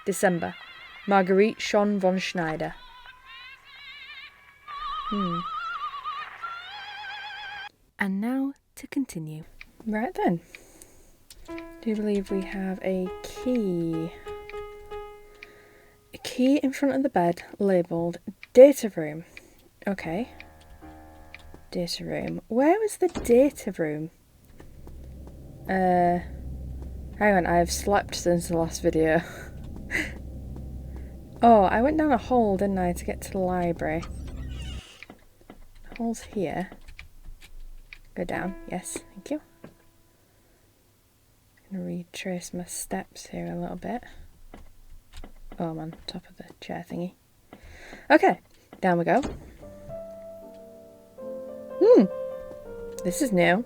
December. Marguerite Schon von Schneider. And now to continue. Right then. Do you believe we have a key? A key in front of the bed labelled data room. Okay. Data room. Where was the data room? Hang on, I have slept since the last video. Oh, I went down a hole, didn't I, to get to the library. The hole's here. Go down, yes, thank you. I'm going to retrace my steps here a little bit. Oh, I'm on top of the chair thingy. Okay, down we go. This is new.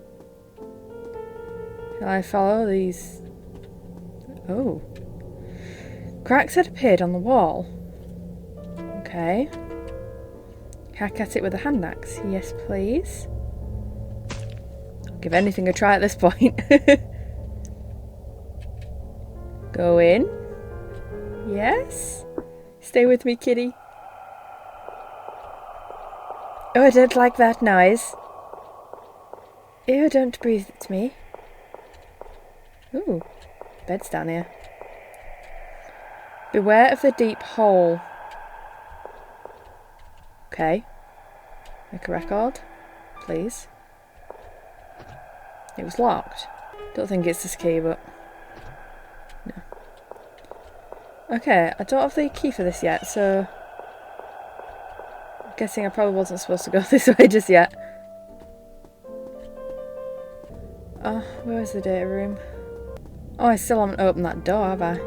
Shall I follow these? Oh. Cracks had appeared on the wall. Okay. Hack at it with a hand axe. Yes, please. I'll give anything a try at this point. Go in. Yes. Stay with me, kitty. Oh, I don't like that noise. Ew, don't breathe at me. Ooh, bed's down here. Beware of the deep hole. Okay. Make a record, please. It was locked. Don't think it's this key, but... no. Okay, I don't have the key for this yet, so... I'm guessing I probably wasn't supposed to go this way just yet. Oh, where is the data room? Oh, I still haven't opened that door, have I?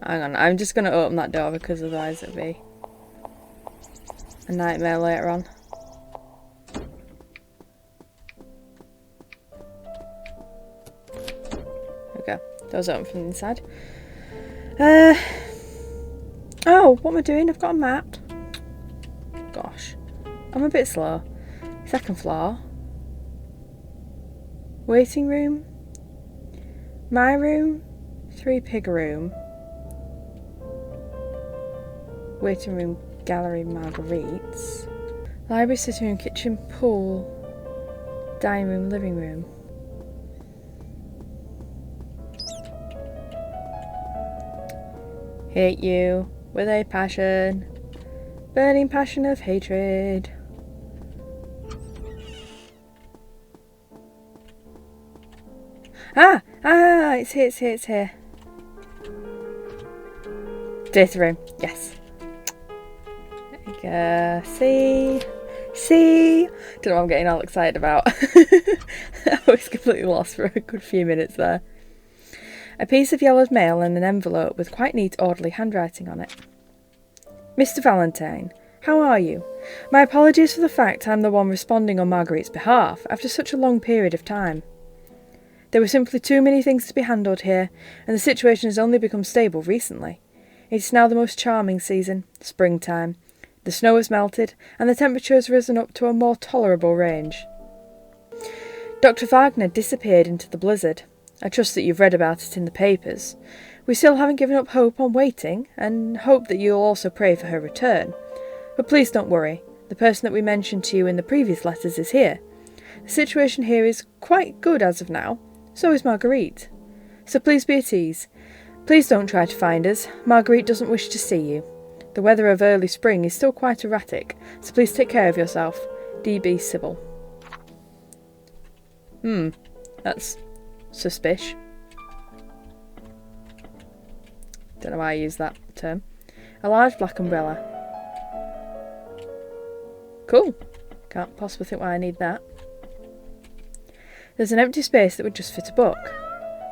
Hang on, I'm just going to open that door because otherwise it'll be a nightmare later on. Okay, door's open from the inside. Oh, what am I doing? I've got a map. Gosh, I'm a bit slow. Second floor. Waiting room. My room. 3-pig room. Waiting room, gallery, Marguerite's. Library, sitting room, kitchen, pool. Dining room, living room. Hate you with a passion. Burning passion of hatred. It's here, it's here, it's here. Data room, yes. There you go. See? Don't know what I'm getting all excited about. I was completely lost for a good few minutes there. A piece of yellowed mail and an envelope with quite neat, orderly handwriting on it. Mr. Valentine, how are you? My apologies for the fact I'm the one responding on Marguerite's behalf after such a long period of time. There were simply too many things to be handled here, and the situation has only become stable recently. It is now the most charming season, springtime. The snow has melted, and the temperature has risen up to a more tolerable range. Dr. Wagner disappeared into the blizzard. I trust that you've read about it in the papers. We still haven't given up hope on waiting, and hope that you'll also pray for her return. But please don't worry. The person that we mentioned to you in the previous letters is here. The situation here is quite good as of now. So is Marguerite. So please be at ease. Please don't try to find us. Marguerite doesn't wish to see you. The weather of early spring is still quite erratic, so please take care of yourself. D.B. Sybil. That's suspicious. Don't know why I use that term. A large black umbrella. Cool. Can't possibly think why I need that. There's an empty space that would just fit a book.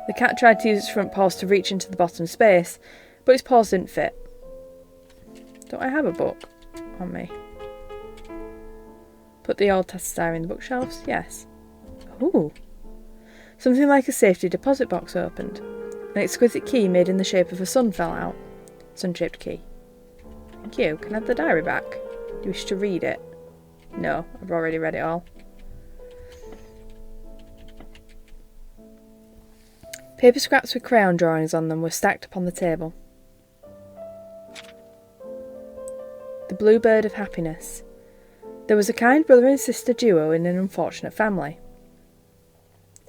The cat tried to use its front paws to reach into the bottom space, but its paws didn't fit. Don't I have a book on me? Put the old test diary in the bookshelves? Yes. Ooh. Something like a safety deposit box opened. An exquisite key made in the shape of a sun fell out. Sun-shaped key. Thank you. Can I have the diary back? Do you wish to read it? No, I've already read it all. Paper scraps with crayon drawings on them were stacked upon the table. The Bluebird of Happiness. There was a kind brother and sister duo in an unfortunate family.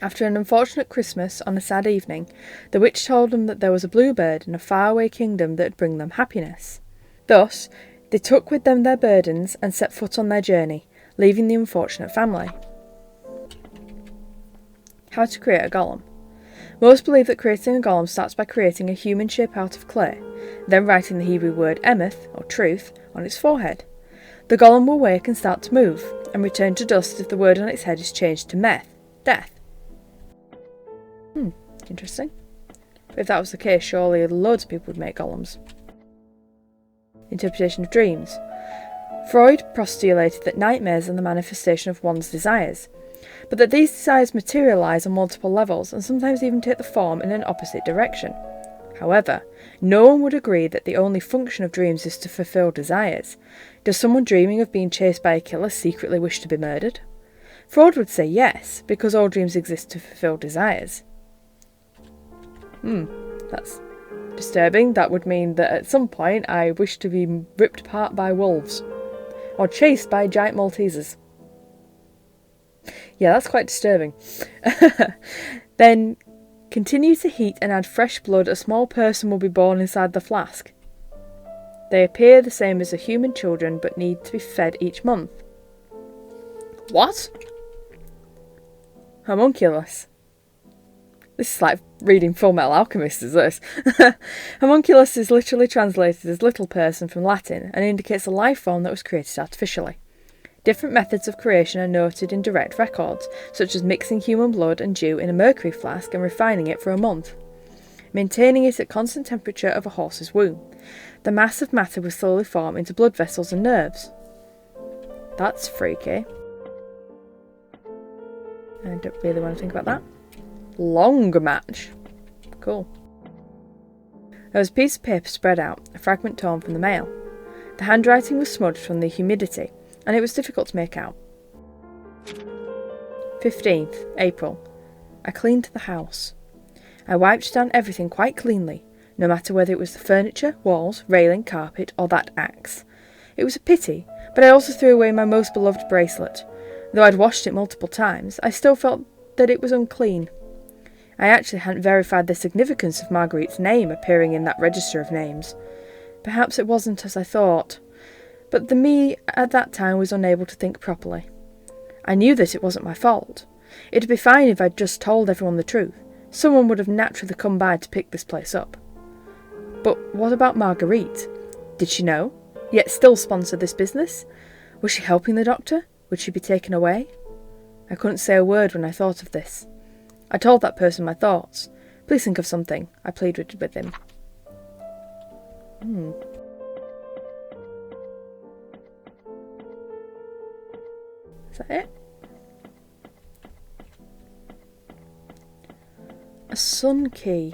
After an unfortunate Christmas, on a sad evening, the witch told them that there was a bluebird in a faraway kingdom that would bring them happiness. Thus, they took with them their burdens and set foot on their journey, leaving the unfortunate family. How to create a golem. Most believe that creating a golem starts by creating a human shape out of clay, then writing the Hebrew word emeth, or truth, on its forehead. The golem will wake and start to move, and return to dust if the word on its head is changed to meth, death. Interesting. But if that was the case, surely loads of people would make golems. Interpretation of dreams. Freud postulated that nightmares are the manifestation of one's desires, but that these desires materialise on multiple levels and sometimes even take the form in an opposite direction. However, no one would agree that the only function of dreams is to fulfil desires. Does someone dreaming of being chased by a killer secretly wish to be murdered? Freud would say yes, because all dreams exist to fulfil desires. That's disturbing. That would mean that at some point I wish to be ripped apart by wolves. Or chased by giant Maltesers. Yeah, that's quite disturbing. Then, continue to heat and add fresh blood. A small person will be born inside the flask. They appear the same as the human children, but need to be fed each month. What? Homunculus. This is like reading Full Metal Alchemist, is this? Homunculus is literally translated as little person from Latin and indicates a life form that was created artificially. Different methods of creation are noted in direct records, such as mixing human blood and dew in a mercury flask and refining it for a month, maintaining it at constant temperature of a horse's womb. The mass of matter will slowly form into blood vessels and nerves. That's freaky. I don't really want to think about that. Longer match. Cool. There was a piece of paper spread out, a fragment torn from the mail. The handwriting was smudged from the humidity, and it was difficult to make out. 15th April. I cleaned the house. I wiped down everything quite cleanly, no matter whether it was the furniture, walls, railing, carpet, or that axe. It was a pity, but I also threw away my most beloved bracelet. Though I'd washed it multiple times, I still felt that it was unclean. I actually hadn't verified the significance of Marguerite's name appearing in that register of names. Perhaps it wasn't as I thought, but the me at that time was unable to think properly. I knew that it wasn't my fault. It'd be fine if I'd just told everyone the truth. Someone would have naturally come by to pick this place up. But what about Marguerite? Did she know, yet still sponsor this business? Was she helping the doctor? Would she be taken away? I couldn't say a word when I thought of this. I told that person my thoughts. Please think of something, I pleaded with him. Is that it? A sun key.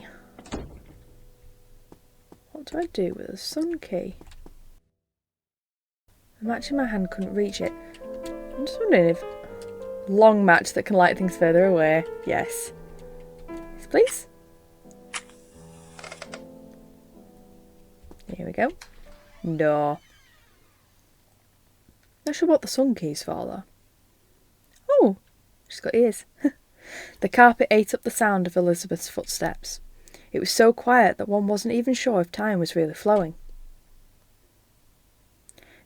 What do I do with a sun key? A match in my hand couldn't reach it. I'm just wondering if... Long match that can light things further away. Yes. Yes, please. Here we go. No. Not sure what the sun key's for, though. Oh, she's got ears. The carpet ate up the sound of Elizabeth's footsteps. It was so quiet that one wasn't even sure if time was really flowing.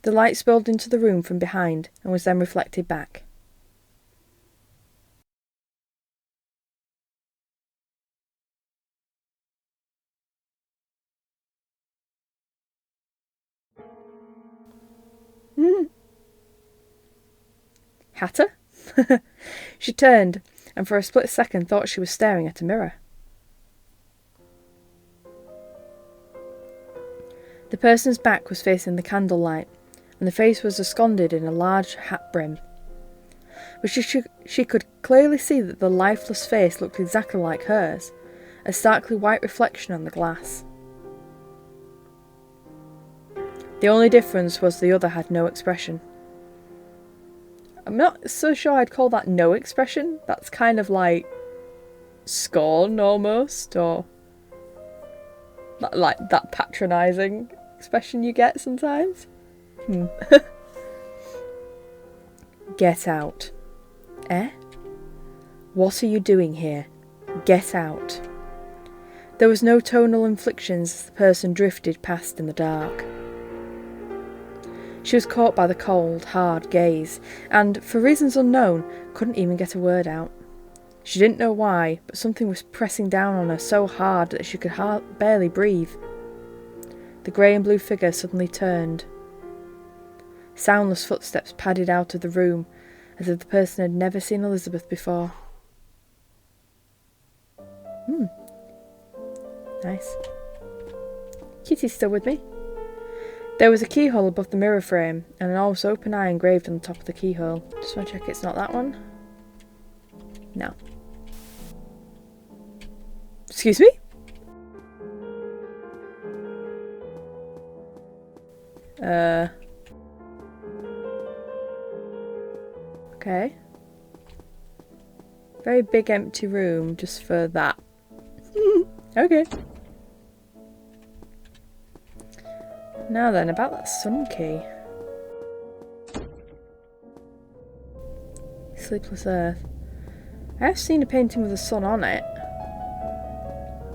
The light spilled into the room from behind and was then reflected back. Hatter? She turned, and for a split second thought she was staring at a mirror. The person's back was facing the candlelight, and the face was ensconced in a large hat brim. But she could clearly see that the lifeless face looked exactly like hers, a starkly white reflection on the glass. The only difference was the other had no expression. I'm not so sure I'd call that no expression. That's kind of like scorn almost, or like that patronising expression you get sometimes. Get out. Eh? What are you doing here? Get out. There was no tonal inflections as the person drifted past in the dark. She was caught by the cold, hard gaze, and, for reasons unknown, couldn't even get a word out. She didn't know why, but something was pressing down on her so hard that she could barely breathe. The grey and blue figure suddenly turned. Soundless footsteps padded out of the room, as if the person had never seen Elizabeth before. Nice. Kitty's still with me. There was a keyhole above the mirror frame, and an almost open eye engraved on the top of the keyhole. Just want to check it's not that one. No. Excuse me? Okay. Very big empty room just for that. Okay. Now then, about that sun key. Sleepless Earth. I have seen a painting with a sun on it.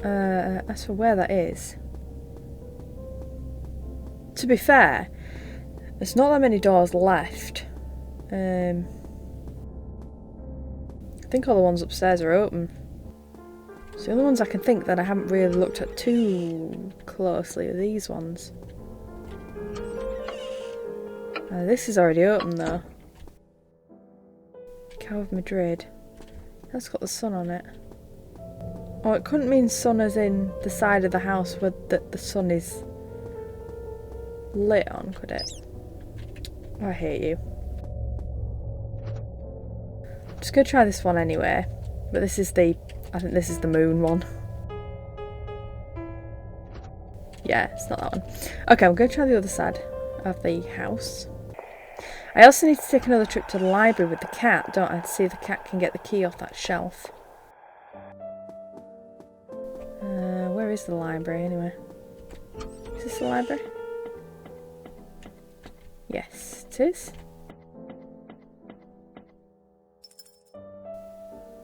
As for where that is. To be fair, there's not that many doors left. I think all the ones upstairs are open. So the only ones I can think that I haven't really looked at too closely are these ones. This is already open though. Cow of Madrid. That's got the sun on it. Oh, it couldn't mean sun as in the side of the house where the sun is lit on, could it? I hate you. I'm just going to try this one anyway. But this is I think this is the moon one. Yeah, it's not that one. Okay, I'm going to try the other side of the house. I also need to take another trip to the library with the cat, don't I, to see if the cat can get the key off that shelf. Where is the library anyway? Is this the library? Yes, it is.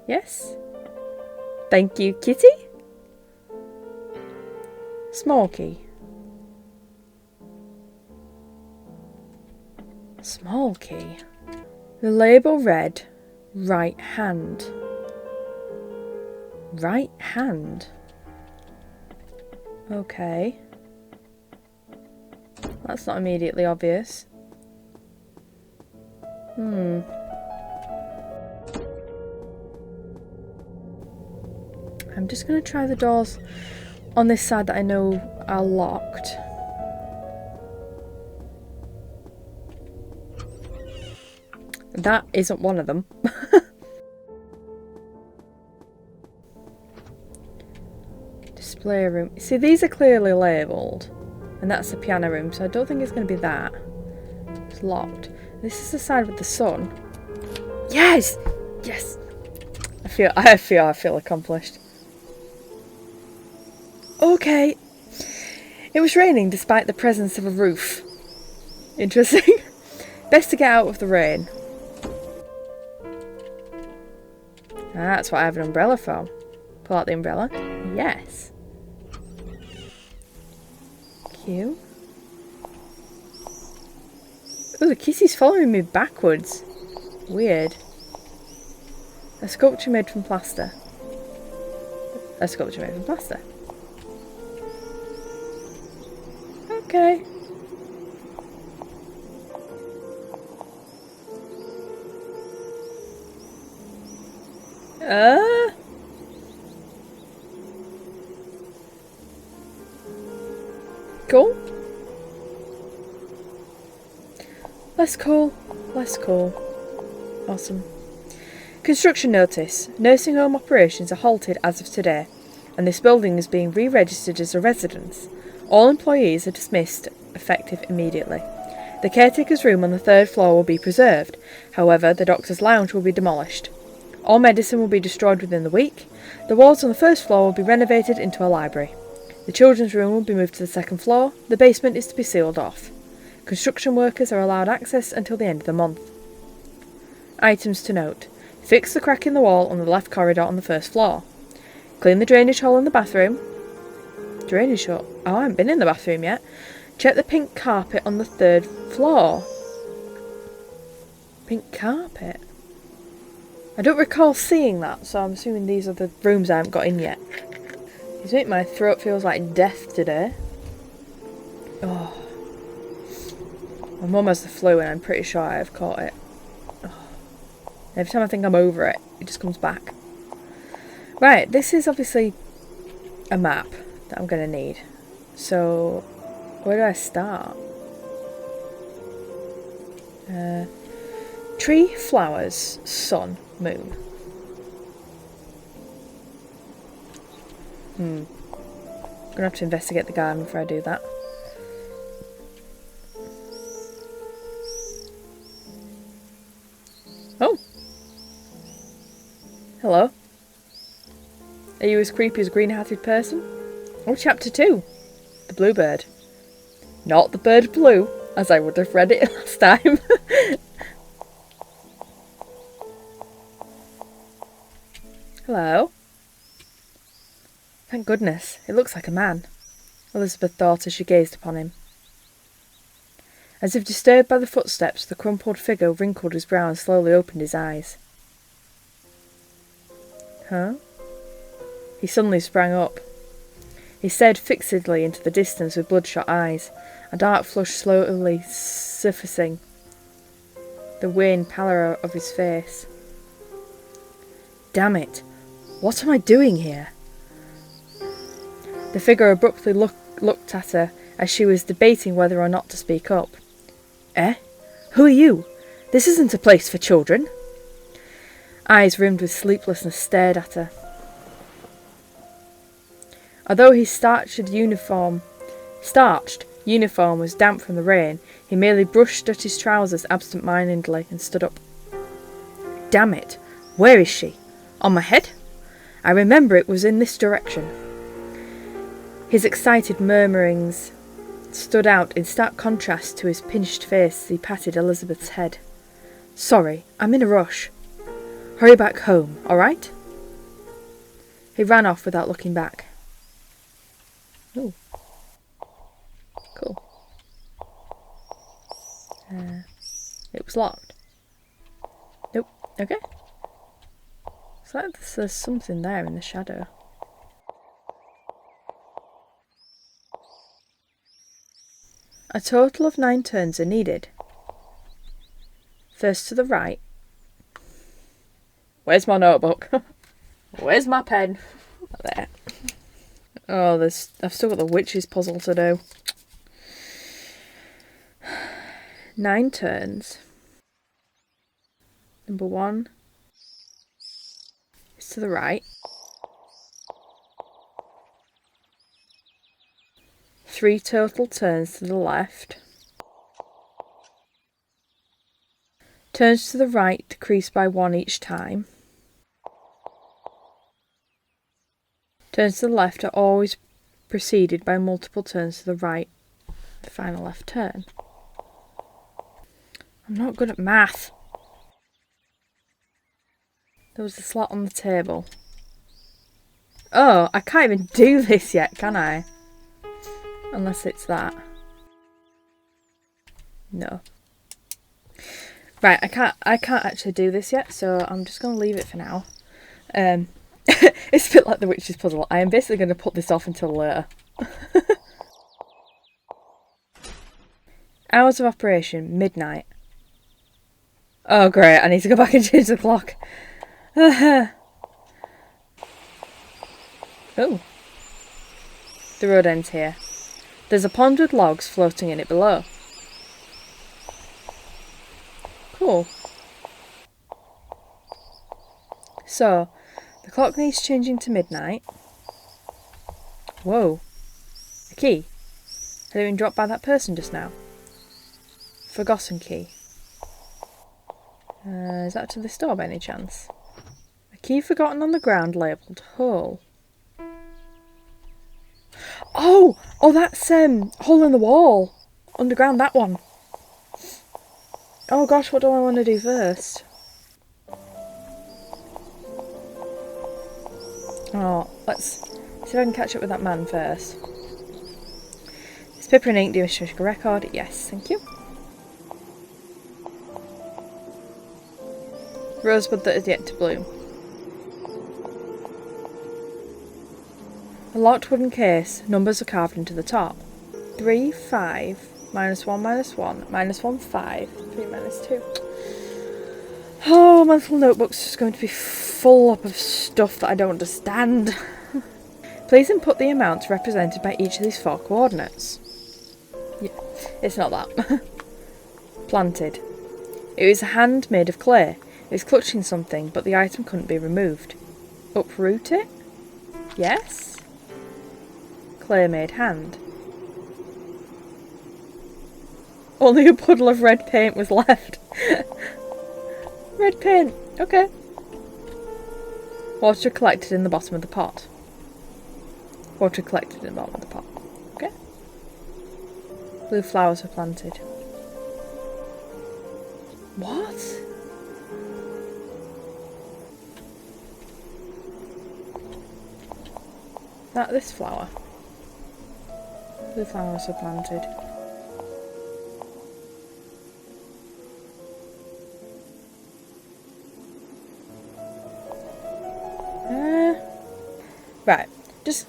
Yes? Thank you, kitty. Small key. Small key. The label read, right hand. Right hand? Okay. That's not immediately obvious. I'm just going to try the doors on this side that I know are locked. That isn't one of them. Display room. See, these are clearly labelled. And that's the piano room, so I don't think it's going to be that. It's locked. This is the side with the sun. Yes! Yes! I feel accomplished. Okay. It was raining despite the presence of a roof. Interesting. Best to get out of the rain. That's what I have an umbrella for. Pull out the umbrella. Yes. Cute. Oh, the kitty's following me backwards. Weird. A sculpture made from plaster. A sculpture made from plaster. Okay. Cool. Less cool. Less cool. Awesome. Construction notice. Nursing home operations are halted as of today, and this building is being re-registered as a residence. All employees are dismissed, effective immediately. The caretaker's room on the 3rd floor will be preserved. However, the doctor's lounge will be demolished. All medicine will be destroyed within the week. The walls on the first floor will be renovated into a library. The children's room will be moved to the second floor. The basement is to be sealed off. Construction workers are allowed access until the end of the month. Items to note. Fix the crack in the wall on the left corridor on the first floor. Clean the drainage hole in the bathroom. Drainage hole? Oh, I haven't been in the bathroom yet. Check the pink carpet on the third floor. Pink carpet? I don't recall seeing that, so I'm assuming these are the rooms I haven't got in yet. These make my throat feels like death today. Oh. My mum has the flu and I'm pretty sure I have caught it. Oh. Every time I think I'm over it, it just comes back. Right, this is obviously a map that I'm going to need. So, where do I start? Tree, flowers, sun, moon. I'm going to have to investigate the garden before I do that. Oh! Hello. Are you as creepy as a green-hearted person? Oh, chapter 2. The bluebird. Not the bird blue, as I would have read it last time. Hello. Thank goodness, it looks like a man, Elizabeth thought as she gazed upon him. As if disturbed by the footsteps, the crumpled figure wrinkled his brow and slowly opened his eyes. Huh? He suddenly sprang up. He stared fixedly into the distance with bloodshot eyes, a dark flush slowly surfacing the wan pallor of his face. Damn it! What am I doing here? The figure abruptly looked at her as she was debating whether or not to speak up. Eh? Who are you? This isn't a place for children. Eyes rimmed with sleeplessness stared at her. Although his starched uniform was damp from the rain, he merely brushed at his trousers absent-mindedly and stood up. Damn it! Where is she? On my head? I remember it was in this direction. His excited murmurings stood out in stark contrast to his pinched face as he patted Elizabeth's head. Sorry, I'm in a rush. Hurry back home, all right? He ran off without looking back. Ooh. Cool. It was locked. Nope. Okay. It's like there's something there in the shadow. A total of 9 turns are needed. First to the right. Where's my notebook? Where's my pen? There. Oh, I've still got the witch's puzzle to do. 9 turns. Number 1 is to the right. 3 total turns to the left. Turns to the right decrease by 1 each time. Turns to the left are always preceded by multiple turns to the right. The final left turn. I'm not good at math. There was a slot on the table. Oh, I can't even do this yet, can I? Unless it's that. No. Right, I can't actually do this yet, so I'm just going to leave it for now. It's a bit like the witch's puzzle. I am basically going to put this off until later. Hours of operation, midnight. Oh great, I need to go back and change the clock. Oh. The road ends here. There's a pond with logs floating in it below. Cool. So, the clock needs changing to midnight. Whoa. A key. Had it been dropped by that person just now? Forgotten key. Is that to this door by any chance? Key forgotten on the ground labelled hole. Oh, that's hole in the wall. Underground, that one. Oh gosh, what do I want to do first? Oh, let's see if I can catch up with that man first. Is paper and ink do a historical record? Yes, thank you. Rosebud that is yet to bloom. A locked wooden case. Numbers are carved into the top. 3, 5, -1, -1, -1, 5, 3, -2. Oh, my little notebook's just going to be full up of stuff that I don't understand. Please input the amounts represented by each of these 4 coordinates. Yeah, it's not that. Planted. It was a hand made of clay. It was clutching something, but the item couldn't be removed. Uproot it? Yes? Clay made hand. Only a puddle of red paint was left. Red paint, okay. Water collected in the bottom of the pot. Water collected in the bottom of the pot. Okay. Blue flowers were planted. What? That this flower. Blue flowers were planted. Right, just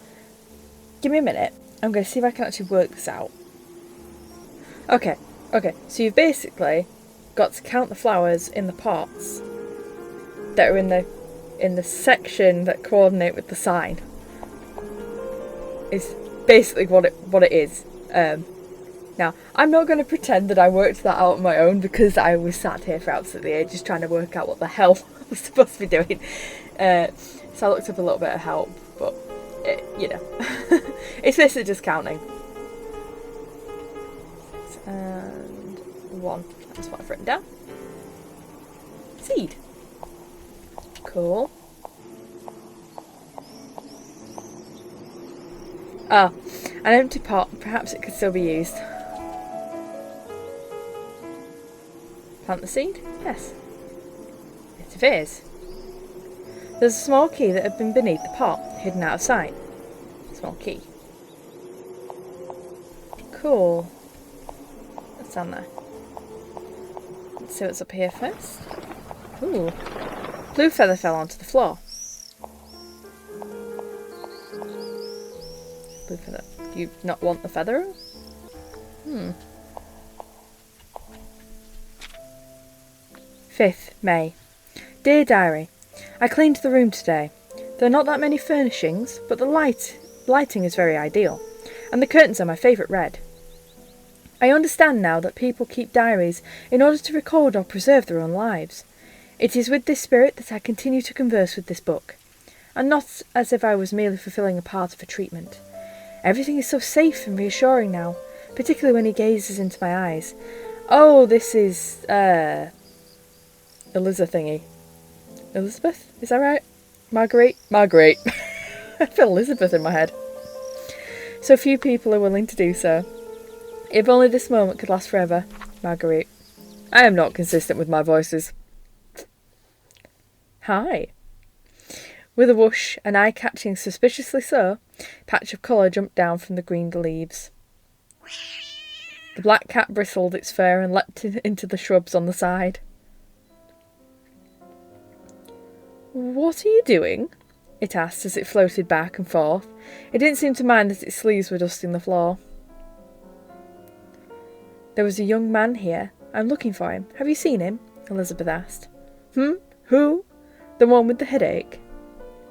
give me a minute. I'm going to see if I can actually work this out. Okay, so you've basically got to count the flowers in the pots that are in the section that coordinate with the sign. It's basically what it is. Now, I'm not going to pretend that I worked that out on my own, because I was sat here for absolutely ages trying to work out what the hell I was supposed to be doing. So I looked up a little bit of help, but, it's basically just counting. 6 and 1. That's what I've written down. Seed. Cool. Ah, an empty pot. Perhaps it could still be used. Plant the seed? Yes. It appears. There's a small key that had been beneath the pot, hidden out of sight. Small key. Cool. What's down there? Let's see what's up here first. Ooh. Blue feather fell onto the floor. Blue feather. Do you not want the feather? 5th May. Dear Diary, I cleaned the room today. There are not that many furnishings, but the lighting is very ideal, and the curtains are my favourite red. I understand now that people keep diaries in order to record or preserve their own lives. It is with this spirit that I continue to converse with this book, and not as if I was merely fulfilling a part of a treatment. Everything is so safe and reassuring now, particularly when he gazes into my eyes. Oh, this is, Elizabeth thingy. Elizabeth? Is that right? Marguerite? Marguerite. I feel Elizabeth in my head. So few people are willing to do so. If only this moment could last forever. Marguerite. I am not consistent with my voices. Hi. With a whoosh, an eye-catching suspiciously so, patch of colour jumped down from the green leaves. The black cat bristled its fur and leapt into the shrubs on the side. What are you doing? It asked as it floated back and forth. It didn't seem to mind that its sleeves were dusting the floor. There was a young man here. I'm looking for him. Have you seen him? Elizabeth asked. Who? The one with the headache?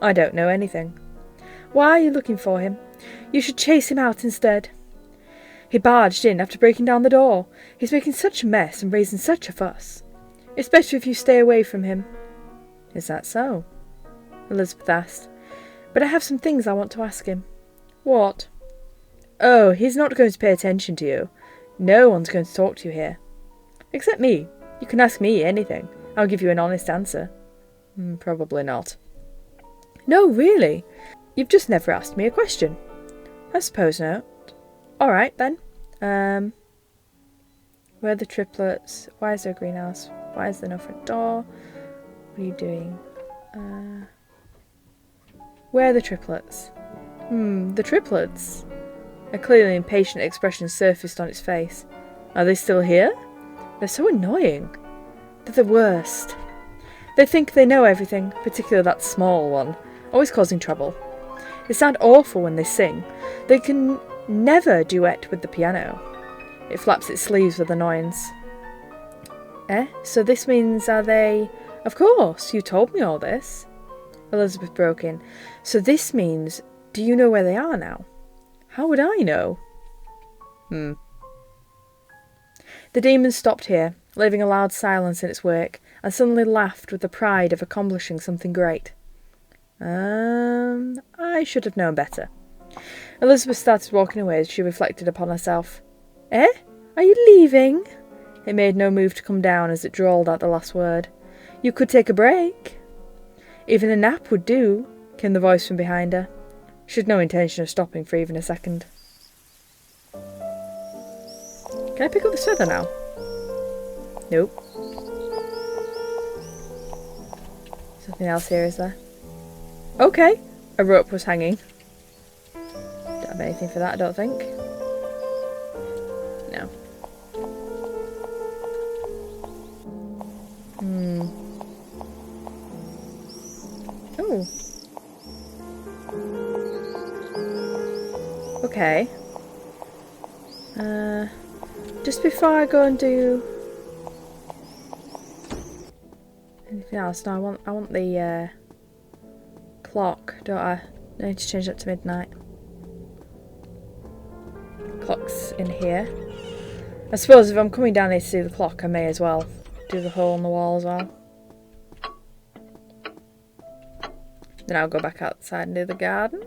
I don't know anything. Why are you looking for him? You should chase him out instead. He barged in after breaking down the door. He's making such a mess and raising such a fuss. It's better if you stay away from him. Is that so? Elizabeth asked. But I have some things I want to ask him. What? Oh, he's not going to pay attention to you. No one's going to talk to you here. Except me. You can ask me anything. I'll give you an honest answer. Probably not. No, really? You've just never asked me a question. I suppose not. Alright then. Where are the triplets? Why is there a greenhouse? Why is there no front door? What are you doing? Where are the triplets? The triplets? A clearly impatient expression surfaced on its face. Are they still here? They're so annoying. They're the worst. They think they know everything, particularly that small one, always causing trouble. They sound awful when they sing. They can never duet with the piano. It flaps its sleeves with annoyance. So this means are they... Of course, you told me all this. Elizabeth broke in. So this means, do you know where they are now? How would I know? The demon stopped here, leaving a loud silence in its wake, and suddenly laughed with the pride of accomplishing something great. I should have known better. Elizabeth started walking away as she reflected upon herself. Are you leaving? It made no move to come down as it drawled out the last word. You could take a break. Even a nap would do, came the voice from behind her. She had no intention of stopping for even a second. Can I pick up this feather now? Nope. Something else here, is there? Okay. A rope was hanging. Don't have anything for that, I don't think. No. Oh. Okay. Just before I go and do anything else, no, I want the clock, don't I? I need to change that to midnight. Clock's in here. I suppose if I'm coming down here to see the clock, I may as well do the hole in the wall as well. Then I'll go back outside and do the garden.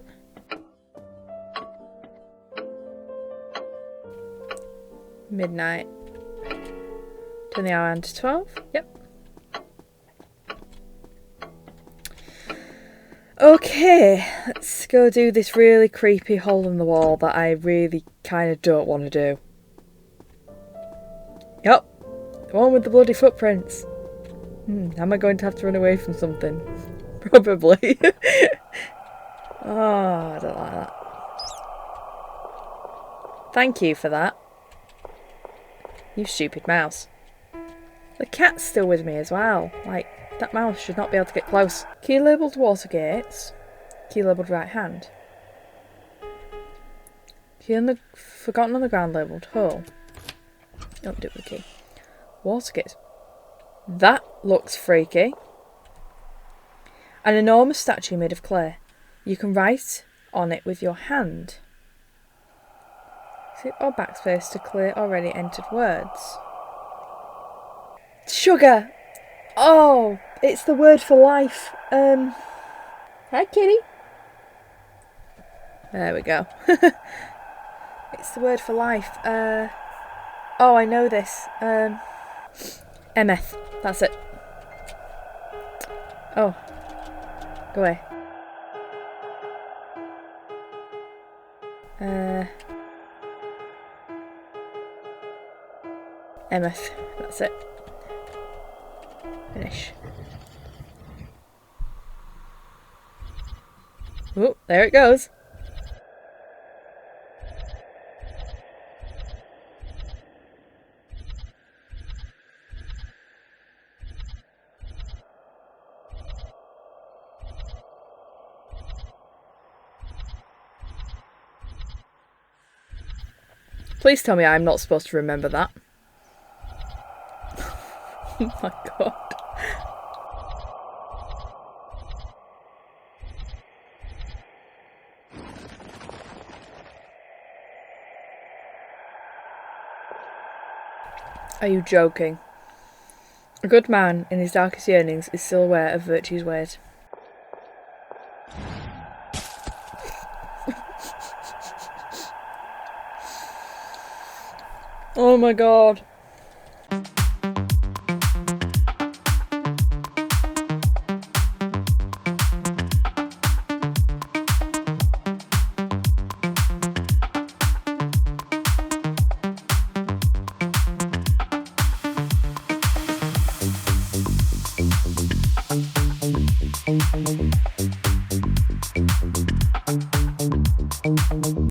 Midnight. Turn the hour on to 12. Yep. Okay, let's go do this really creepy hole in the wall that I really kind of don't want to do. Yep, the one with the bloody footprints. Am I going to have to run away from something? Probably. Oh, I don't like that. Thank you for that. You stupid mouse. The cat's still with me as well. Like, that mouse should not be able to get close. Key labelled water gates. Key labelled right hand. Key on the... Forgotten on the ground labelled hole. Oh, duplicate key. Water gates. That looks freaky. An enormous statue made of clay. You can write on it with your hand. Skip or backspace to clear already entered words. Sugar! Oh, it's the word for life. Hi, kitty. There we go. It's the word for life. Oh, I know this. MF. That's it. Oh. Go away. MF. That's it. Finish. Oh, there it goes. Please tell me I'm not supposed to remember that. Oh my god. Are you joking? A good man, in his darkest yearnings, is still aware of virtue's ways. Oh my god.